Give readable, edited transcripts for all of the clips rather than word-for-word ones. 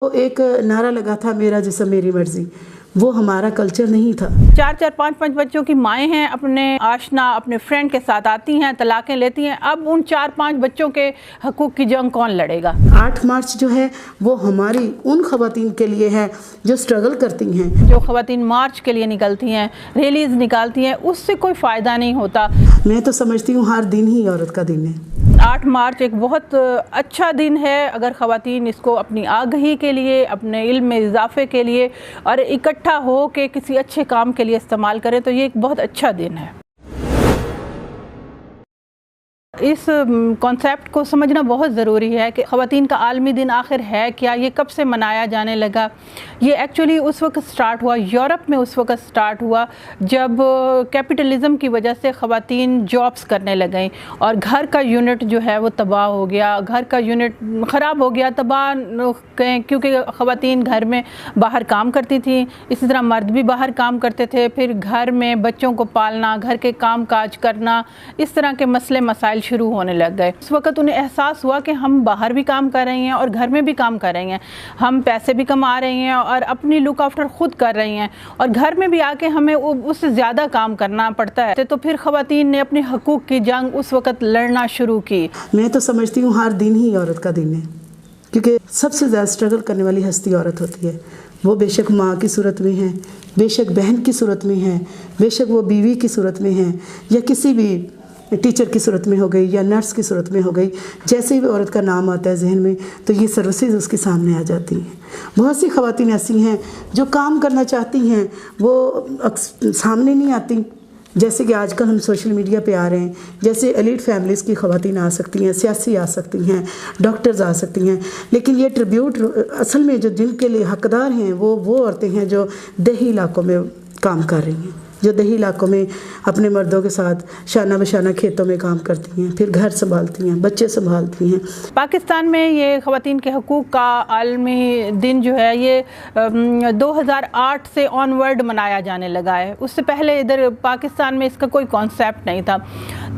تو ایک نعرہ لگا تھا میرا جسم میری مرضی، وہ ہمارا کلچر نہیں تھا۔ 4 5 بچوں کی مائیں ہیں، اپنے آشنا اپنے فرینڈ کے ساتھ آتی ہیں، طلاقیں لیتی ہیں۔ اب ان 4 5 بچوں کے حقوق کی جنگ کون لڑے گا؟ 8 مارچ جو ہے وہ ہماری ان خواتین کے لیے ہے جو سٹرگل کرتی ہیں۔ جو خواتین مارچ کے لیے نکلتی ہیں، ریلیز نکالتی ہیں، اس سے کوئی فائدہ نہیں ہوتا۔ میں تو سمجھتی ہوں ہر دن ہی عورت کا دن ہے۔ 8 مارچ ایک بہت اچھا دن ہے اگر خواتین اس کو اپنی آگہی کے لیے، اپنے علم میں اضافے کے لیے اور اکٹھا ہو کے کسی اچھے کام کے لیے استعمال کریں تو یہ ایک بہت اچھا دن ہے۔ اس کانسیپٹ کو سمجھنا بہت ضروری ہے کہ خواتین کا عالمی دن آخر ہے کیا، یہ کب سے منایا جانے لگا۔ یہ ایکچولی اس وقت سٹارٹ ہوا، یورپ میں اس وقت سٹارٹ ہوا جب کیپٹلزم کی وجہ سے خواتین جابس کرنے لگیں اور گھر کا یونٹ جو ہے وہ تباہ ہو گیا، گھر کا یونٹ خراب ہو گیا، تباہ کیونکہ خواتین گھر میں باہر کام کرتی تھیں، اسی طرح مرد بھی باہر کام کرتے تھے، پھر گھر میں بچوں کو پالنا، گھر کے کام کاج کرنا، اس طرح کے مسئلے مسائل شروع ہونے لگ گئے۔ اس وقت انہیں احساس ہوا کہ ہم باہر بھی کام کر رہی ہیں اور گھر میں بھی کام کر رہی ہیں، ہم پیسے بھی کما رہی ہیں اور اپنی لک آفٹر خود کر رہی ہیں، اور گھر میں بھی آ کے ہمیں اس سے زیادہ کام کرنا پڑتا ہے۔ تو پھر خواتین نے اپنے حقوق کی جنگ اس وقت لڑنا شروع کی۔ میں تو سمجھتی ہوں ہر دن ہی عورت کا دن ہے، کیونکہ سب سے زیادہ سٹرگل کرنے والی ہستی عورت ہوتی ہے۔ وہ بے شک ماں کی صورت میں ہے، بے شک بہن کی صورت میں ہے، بے شک وہ بیوی کی صورت میں ہے، یا کسی بھی ٹیچر کی صورت میں ہو گئی یا نرس کی صورت میں ہو گئی۔ جیسے ہی عورت کا نام آتا ہے ذہن میں تو یہ سروسز اس کے سامنے آ جاتی ہیں۔ بہت سی خواتین ایسی ہیں جو کام کرنا چاہتی ہیں، وہ سامنے نہیں آتی، جیسے کہ آج کل ہم سوشل میڈیا پہ آ رہے ہیں، جیسے ایلیٹ فیملیز کی خواتین آ سکتی ہیں، سیاسی آ سکتی ہیں، ڈاکٹرز آ سکتی ہیں، لیکن یہ ٹریبیوٹ اصل میں جو جن کے لیے حقدار ہیں وہ عورتیں ہیں جو دیہی علاقوں میں کام کر رہی ہیں، جو دیہی علاقوں میں اپنے مردوں کے ساتھ شانہ بشانہ کھیتوں میں کام کرتی ہیں، پھر گھر سنبھالتی ہیں، بچے سنبھالتی ہیں۔ پاکستان میں یہ خواتین کے حقوق کا عالمی دن جو ہے یہ 2008 سے آنورڈ منایا جانے لگا ہے۔ اس سے پہلے ادھر پاکستان میں اس کا کوئی کانسیپٹ نہیں تھا۔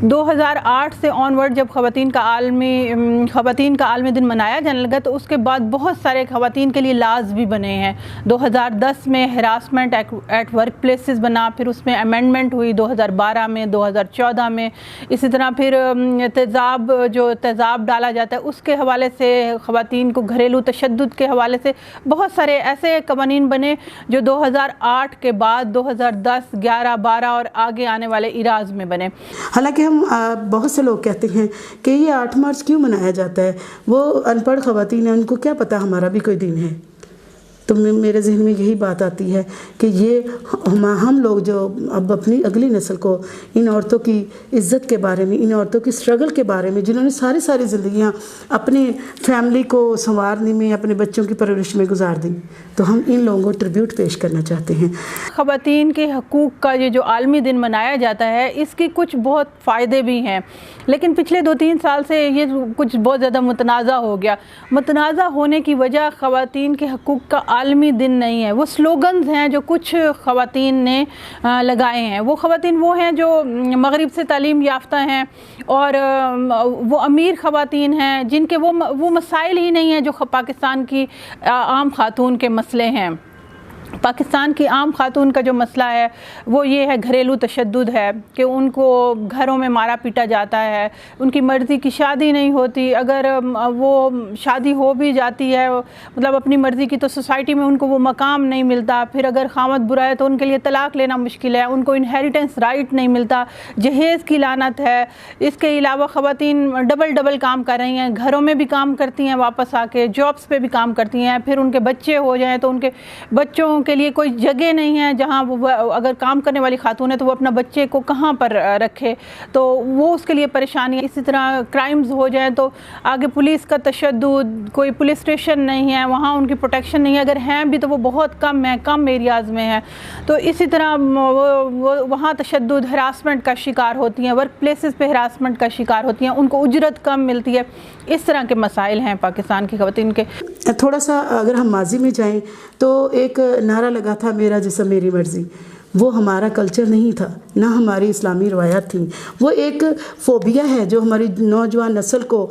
2008 سے آنورڈ جب خواتین کا عالمی دن منایا جانے لگا تو اس کے بعد بہت سارے خواتین کے لیے لاز بھی بنے ہیں۔ 2010 میں ہراسمنٹ ایٹ ورک پلیسز بنا، پھر اس میں امینڈمنٹ ہوئی 2012 میں، 2014 میں، اسی طرح پھر تیزاب ڈالا جاتا ہے اس کے حوالے سے، خواتین کو گھریلو تشدد کے حوالے سے بہت سارے ایسے قوانین بنے جو 2008 کے بعد 2010، 11، 12 اور آگے آنے والے ایراز میں بنے۔ حالانکہ ہم بہت سے لوگ کہتے ہیں کہ یہ 8 مارچ کیوں منایا جاتا ہے، وہ ان پڑھ خواتین ہیں، ان کو کیا پتہ ہمارا بھی کوئی دن ہے۔ تو میرے ذہن میں یہی بات آتی ہے کہ یہ ہم لوگ جو اب اپنی اگلی نسل کو ان عورتوں کی عزت کے بارے میں، ان عورتوں کی سٹرگل کے بارے میں، جنہوں نے ساری زندگیاں اپنی فیملی کو سنوارنے میں، اپنے بچوں کی پرورش میں گزار دیں، تو ہم ان لوگوں کو ٹریبیوٹ پیش کرنا چاہتے ہیں۔ خواتین کے حقوق کا یہ جو عالمی دن منایا جاتا ہے اس کی کچھ بہت فائدے بھی ہیں، لیکن پچھلے 2-3 سال سے یہ کچھ بہت زیادہ متنازع ہو گیا۔ متنازع ہونے کی وجہ خواتین کے حقوق کا عالمی دن نہیں ہے، وہ سلوگنز ہیں جو کچھ خواتین نے لگائے ہیں۔ وہ خواتین وہ ہیں جو مغرب سے تعلیم یافتہ ہیں اور وہ امیر خواتین ہیں جن کے وہ مسائل ہی نہیں ہیں جو پاکستان کی عام خاتون کے مسئلے ہیں۔ پاکستان کی عام خاتون کا جو مسئلہ ہے وہ یہ ہے گھریلو تشدد ہے کہ ان کو گھروں میں مارا پیٹا جاتا ہے، ان کی مرضی کی شادی نہیں ہوتی، اگر وہ شادی ہو بھی جاتی ہے مطلب اپنی مرضی کی تو سوسائٹی میں ان کو وہ مقام نہیں ملتا، پھر اگر خامد برا ہے تو ان کے لیے طلاق لینا مشکل ہے، ان کو انہیریٹنس رائٹ نہیں ملتا، جہیز کی لعنت ہے۔ اس کے علاوہ خواتین ڈبل کام کر رہی ہیں، گھروں میں بھی کام کرتی ہیں، واپس آ کے جابس پہ بھی کام کرتی ہیں، پھر ان کے بچے ہو جائیں تو ان کے بچوں کے لیے کوئی جگہ نہیں ہے جہاں وہ اگر کام کرنے والی خاتون ہے تو وہ اپنا بچے کو کہاں پر رکھے، تو وہ اس کے لیے پریشانی ہے۔ اسی طرح کرائمز ہو جائیں تو آگے پولیس کا تشدد، کوئی پولیس اسٹیشن نہیں ہے، وہاں ان کی پروٹیکشن نہیں ہے، اگر ہیں بھی تو وہ بہت کم ہیں، کم ایریاز میں ہیں، تو اسی طرح وہاں تشدد، ہراسمنٹ کا شکار ہوتی ہیں، ورک پلیسز پہ ہراسمنٹ کا شکار ہوتی ہیں، ان کو اجرت کم ملتی ہے۔ اس طرح کے مسائل ہیں پاکستان کی خواتین کے۔ تھوڑا سا اگر ہم ماضی میں جائیں تو ایک نعرہ لگا تھا میرا جسم میری مرضی، وہ ہمارا کلچر نہیں تھا، نہ ہماری اسلامی روایات تھیں. وہ ایک فوبیا ہے جو ہماری نوجوان نسل کو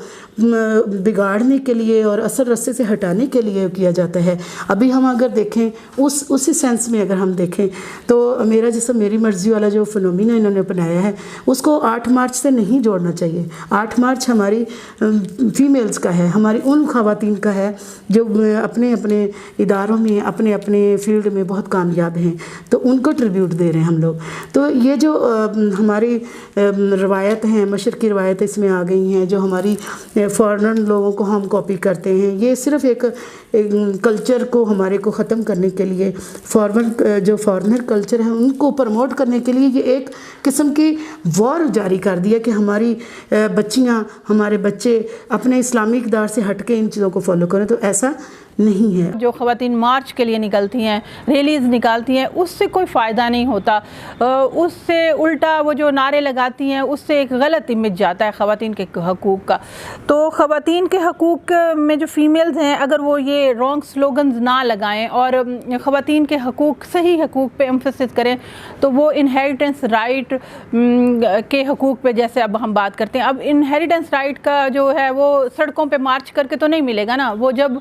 بگاڑنے کے لیے اور اثر رسے سے ہٹانے کے لیے کیا جاتا ہے. ابھی ہم اگر دیکھیں اسی سینس میں اگر ہم دیکھیں تو میرا جسم میری مرضی والا جو فنومینا انہوں نے اپنایا ہے اس کو 8 مارچ سے نہیں جوڑنا چاہیے. 8 مارچ ہماری فیمیلز کا ہے، ہماری ان خواتین کا ہے جو اپنے اپنے اداروں میں اپنے اپنے فیلڈ میں بہت کامیاب ہیں، تو ان کو ٹریبیوٹ دے رہے ہیں ہم لوگ. تو یہ جو ہماری روایت ہیں، مشرقی روایتیں اس میں آ گئی ہیں جو ہماری فارنر لوگوں کو ہم کاپی کرتے ہیں. یہ صرف ایک کلچر کو ہمارے کو ختم کرنے کے لیے، جو فارنر کلچر ہیں ان کو پروموٹ کرنے کے لیے یہ ایک قسم کی وار جاری کر دیا کہ ہماری بچیاں، ہمارے بچے اپنے اسلامی اقدار سے ہٹ کے ان چیزوں کو فالو کریں. تو ایسا نہیں ہے. جو خواتین مارچ کے لیے نکلتی ہیں، ریلیز نکالتی ہیں، اس سے کوئی فائدہ نہیں ہوتا. اس سے الٹا وہ جو نعرے لگاتی ہیں اس سے ایک غلط امیج جاتا ہے خواتین کے حقوق کا. تو خواتین کے حقوق میں جو فیمیلز ہیں اگر وہ یہ رانگ سلوگنز نہ لگائیں اور خواتین کے حقوق، صحیح حقوق پہ ایمفسس کریں، تو وہ انہیریٹنس رائٹ کے حقوق پہ جیسے اب ہم بات کرتے ہیں. اب انہیریٹنس رائٹ کا جو ہے وہ سڑکوں پہ مارچ کر کے تو نہیں ملے گا نا. وہ جب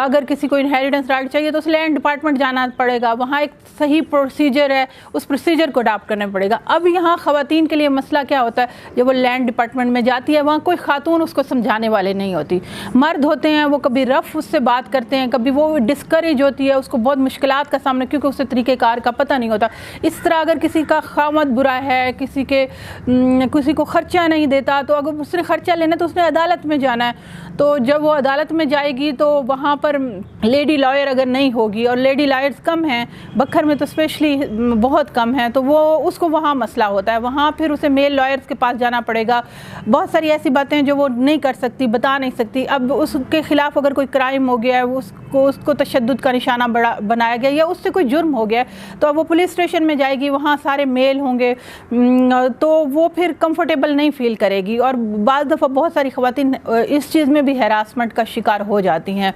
اگر کسی کو انہیریٹنس رائٹ چاہیے تو اس لینڈ ڈپارٹمنٹ جانا پڑے گا، وہاں ایک صحیح پروسیجر ہے، اس پروسیجر کو اڈاپٹ کرنا پڑے گا. اب یہاں خواتین کے لیے مسئلہ کیا ہوتا ہے، جب وہ لینڈ ڈپارٹمنٹ میں جاتی ہے وہاں کوئی خاتون اس کو سمجھانے والے نہیں ہوتی. مرد ہوتے ہیں وہ کبھی رف اس سے بات کرتے ہیں، کبھی وہ ڈسکریج ہوتی ہے، اس کو بہت مشکلات کا سامنا کیونکہ اسے طریقہ کار کا پتہ نہیں ہوتا. اس طرح اگر کسی کا خامد برا ہے، کسی کو خرچہ نہیں دیتا، تو اگر اس نے خرچہ لینا تو اس نے عدالت میں جانا ہے. تو جب وہ عدالت میں جائے گی تو وہاں پر لیڈی لائر اگر نہیں ہوگی، اور لیڈی لائرز کم ہیں بکھر میں تو اسپیشلی بہت کم ہیں، تو وہ اس کو وہاں مسئلہ ہوتا ہے. وہاں پھر اسے میل لائرز کے پاس جانا پڑے گا. بہت ساری ایسی باتیں جو وہ نہیں کر سکتی، بتا نہیں سکتی. اب اس کے خلاف اگر کوئی کرائم ہو گیا ہے، اس کو تشدد کا نشانہ بنایا گیا یا اس سے کوئی جرم ہو گیا ہے، تو اب وہ پولیس اسٹیشن میں جائے گی، وہاں سارے میل ہوں گے، تو وہ پھر کمفرٹیبل نہیں فیل کرے گی. اور بعض دفعہ بہت ساری خواتین اس چیز میں بھی ہراسمنٹ کا شکار ہو جاتی ہیں.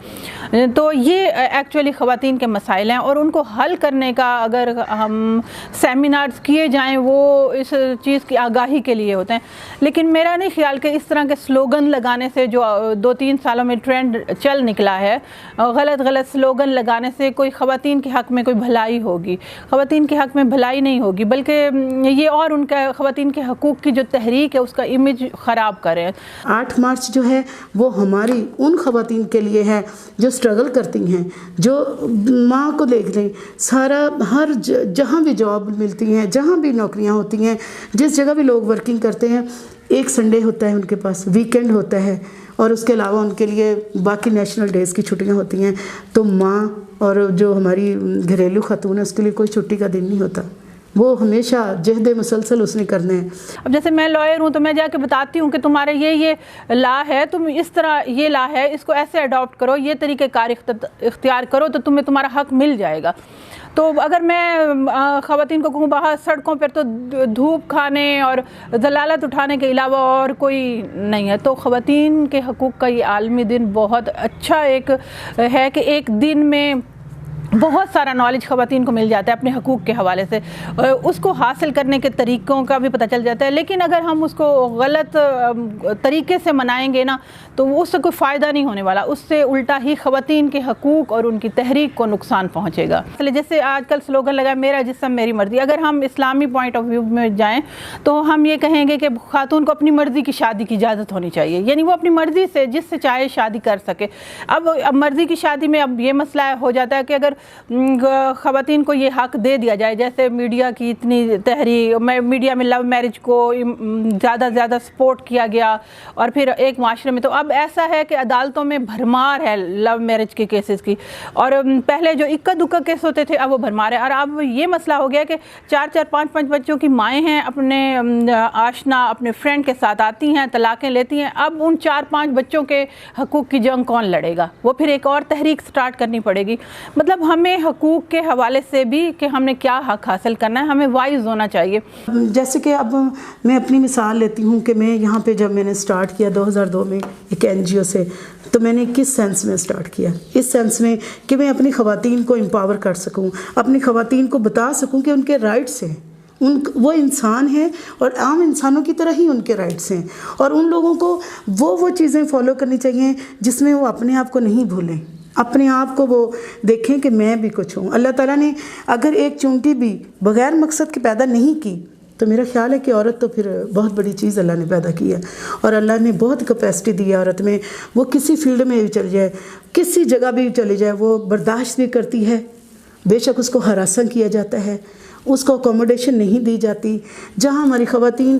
تو یہ ایکچولی خواتین کے مسائل ہیں اور ان کو حل کرنے کا اگر ہم سیمینارز کیے جائیں وہ اس چیز کی آگاہی کے لیے ہوتے ہیں. لیکن میرا نہیں خیال کہ اس طرح کے سلوگن لگانے سے، جو 2-3 سالوں میں ٹرینڈ چل نکلا ہے، غلط سلوگن لگانے سے کوئی خواتین کے حق میں کوئی بھلائی ہوگی. خواتین کے حق میں بھلائی نہیں ہوگی، بلکہ یہ اور ان کا خواتین کے حقوق کی جو تحریک ہے اس کا امیج خراب کریں. 8 مارچ جو ہے وہ ہماری ان خواتین کے لیے ہے جو اسٹرگل کرتی ہیں، جو ماں کو دیکھ لیں، ہر جہاں بھی جاب ملتی ہیں، جہاں بھی نوکریاں ہوتی ہیں، جس جگہ بھی لوگ ورکنگ کرتے ہیں، ایک سنڈے ہوتا ہے ان کے پاس، ویکینڈ ہوتا ہے، اور اس کے علاوہ ان کے لیے باقی نیشنل ڈیز کی چھٹیاں ہوتی ہیں. تو ماں اور جو ہماری گھریلو خاتون ہے اس کے لیے کوئی چھٹی کا دن نہیں ہوتا. وہ ہمیشہ جہد مسلسل اس نے کرنے ہیں. اب جیسے میں لائر ہوں تو میں جا کے بتاتی ہوں کہ تمہارے یہ لا ہے، تم اس طرح یہ لا ہے، اس کو ایسے اڈاپٹ کرو، یہ طریقہ کار اختیار کرو تو تمہیں تمہارا حق مل جائے گا. تو اگر میں خواتین کو کہوں باہر سڑکوں پر تو دھوپ کھانے اور ضلالت اٹھانے کے علاوہ اور کوئی نہیں ہے. تو خواتین کے حقوق کا یہ عالمی دن بہت اچھا ایک ہے کہ ایک دن میں بہت سارا نالج خواتین کو مل جاتا ہے اپنے حقوق کے حوالے سے، اس کو حاصل کرنے کے طریقوں کا بھی پتہ چل جاتا ہے. لیکن اگر ہم اس کو غلط طریقے سے منائیں گے نا تو اس سے کوئی فائدہ نہیں ہونے والا، اس سے الٹا ہی خواتین کے حقوق اور ان کی تحریک کو نقصان پہنچے گا. جیسے آج کل سلوگن لگا میرا جسم میری مرضی. اگر ہم اسلامی پوائنٹ آف ویو میں جائیں تو ہم یہ کہیں گے کہ خاتون کو اپنی مرضی کی شادی کی اجازت ہونی چاہیے، یعنی وہ اپنی مرضی سے جس سے چاہے شادی کر سکے. اب مرضی کی شادی میں اب یہ مسئلہ ہو جاتا ہے کہ اگر خواتین کو یہ حق دے دیا جائے، جیسے میڈیا کی اتنی تحریک، میڈیا میں لو میرج کو زیادہ سے زیادہ سپورٹ کیا گیا اور پھر ایک معاشرے میں تو اب ایسا ہے کہ عدالتوں میں بھرمار ہے لو میرج کے کیسز کی، اور پہلے جو اکا دکا کیس ہوتے تھے اب وہ بھرمار ہے. اور اب یہ مسئلہ ہو گیا کہ 4-4 5-5 بچوں کی مائیں ہیں، اپنے آشنا اپنے فرینڈ کے ساتھ آتی ہیں، طلاقیں لیتی ہیں. اب ان 4-5 بچوں کے حقوق کی جنگ کون لڑے گا؟ وہ پھر ایک اور تحریک سٹارٹ کرنی پڑے گی. مطلب ہمیں حقوق کے حوالے سے بھی کہ ہم نے کیا حق حاصل کرنا ہے ہمیں وائز ہونا چاہیے. جیسے کہ اب میں اپنی مثال لیتی ہوں کہ میں یہاں پہ جب میں نے سٹارٹ کیا 2002 میں ایک NGO سے، تو میں نے کس سینس میں سٹارٹ کیا؟ اس سینس میں کہ میں اپنی خواتین کو امپاور کر سکوں، اپنی خواتین کو بتا سکوں کہ ان کے رائٹس ہیں، وہ انسان ہیں اور عام انسانوں کی طرح ہی ان کے رائٹس ہیں، اور ان لوگوں کو وہ چیزیں فالو کرنی چاہیے جس میں وہ اپنے آپ کو نہیں بھولیں، اپنے آپ کو وہ دیکھیں کہ میں بھی کچھ ہوں. اللہ تعالیٰ نے اگر ایک چونٹی بھی بغیر مقصد کے پیدا نہیں کی تو میرا خیال ہے کہ عورت تو پھر بہت بڑی چیز اللہ نے پیدا کی ہے، اور اللہ نے بہت کیپیسٹی دی ہے عورت میں. وہ کسی فیلڈ میں بھی چلی جائے، کسی جگہ بھی چلی جائے، وہ برداشت بھی کرتی ہے، بے شک اس کو ہراساں کیا جاتا ہے، اس کو اکوموڈیشن نہیں دی جاتی. جہاں ہماری خواتین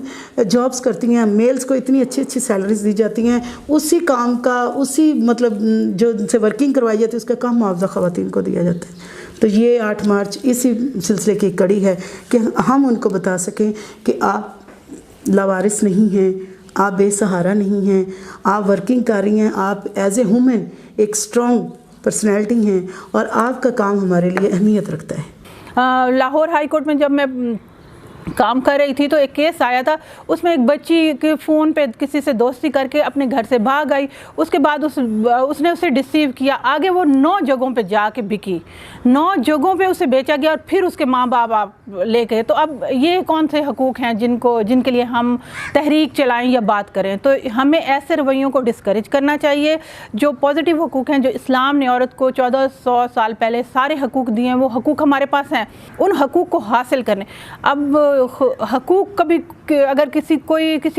جابز کرتی ہیں، میلز کو اتنی اچھی اچھی سیلریز دی جاتی ہیں، اسی کام کا، اسی مطلب جو ان سے ورکنگ کروائی جاتی ہے اس کا کم معاوضہ خواتین کو دیا جاتا ہے. تو یہ 8 مارچ اسی سلسلے کی کڑی ہے کہ ہم ان کو بتا سکیں کہ آپ لاوارث نہیں ہیں، آپ بے سہارا نہیں ہیں، آپ ورکنگ کر رہی ہیں، آپ ایز اے وومن ایک اسٹرانگ پرسنالٹی ہیں، اور آپ کا کام ہمارے لیے اہمیت رکھتا ہے. لاہور ہائی کورٹ میں جب میں کام کر رہی تھی تو ایک کیس آیا تھا، اس میں ایک بچی کے فون پہ کسی سے دوستی کر کے اپنے گھر سے بھاگ آئی، اس کے بعد اس نے اسے ڈسیو کیا، آگے وہ 9 جگہوں پہ جا کے بکی، 9 جگہوں پہ اسے بیچا گیا، اور پھر اس کے ماں باپ لے گئے. تو اب یہ کون سے حقوق ہیں جن کے لیے ہم تحریک چلائیں یا بات کریں؟ تو ہمیں ایسے رویوں کو ڈسکریج کرنا چاہیے. جو پازیٹیو حقوق ہیں، جو اسلام نے عورت کو 1400 سال پہلے سارے حقوق دیے ہیں، وہ حقوق ہمارے پاس ہیں، ان حقوق کو حاصل کرنے. اب حقوق کبھی اگر کسی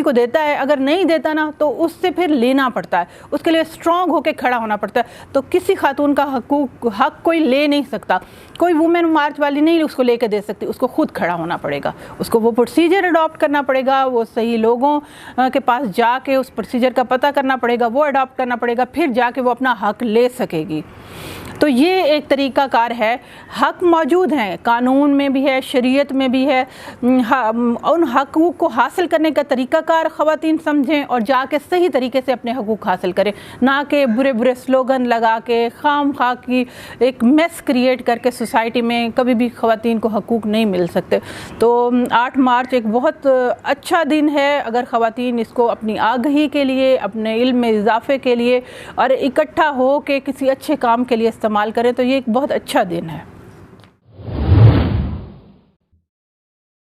کو دیتا ہے، اگر نہیں دیتا نا تو اس سے پھر لینا پڑتا ہے، اس کے لیے اسٹرانگ ہو کے کھڑا ہونا پڑتا ہے. تو کسی خاتون کا حق کوئی لے نہیں سکتا، کوئی وومن مارچ والی نہیں اس کو لے کے دے سکتی، اس کو خود کھڑا ہونا پڑے گا، اس کو وہ پروسیجر اڈاپٹ کرنا پڑے گا، وہ صحیح لوگوں کے پاس جا کے اس پروسیجر کا پتہ کرنا پڑے گا، وہ اڈاپٹ کرنا پڑے گا، پھر جا کے وہ اپنا حق لے سکے گی. تو یہ ایک طریقہ کار ہے. حق موجود ہیں، قانون میں بھی ہے، شریعت میں بھی ہے. ان حقوق کو حاصل کرنے کا طریقہ کار خواتین سمجھیں اور جا کے صحیح طریقے سے اپنے حقوق حاصل کریں، نہ کہ برے سلوگن لگا کے خام خواہ کی ایک میس کریٹ کر کے سوسائٹی میں کبھی بھی خواتین کو حقوق نہیں مل سکتے. تو 8 مارچ ایک بہت اچھا دن ہے اگر خواتین اس کو اپنی آگہی کے لیے، اپنے علم میں اضافے کے لیے اور اکٹھا ہو کے کسی اچھے کام کے لیے استعمال کریں تو یہ ایک بہت اچھا دن ہے.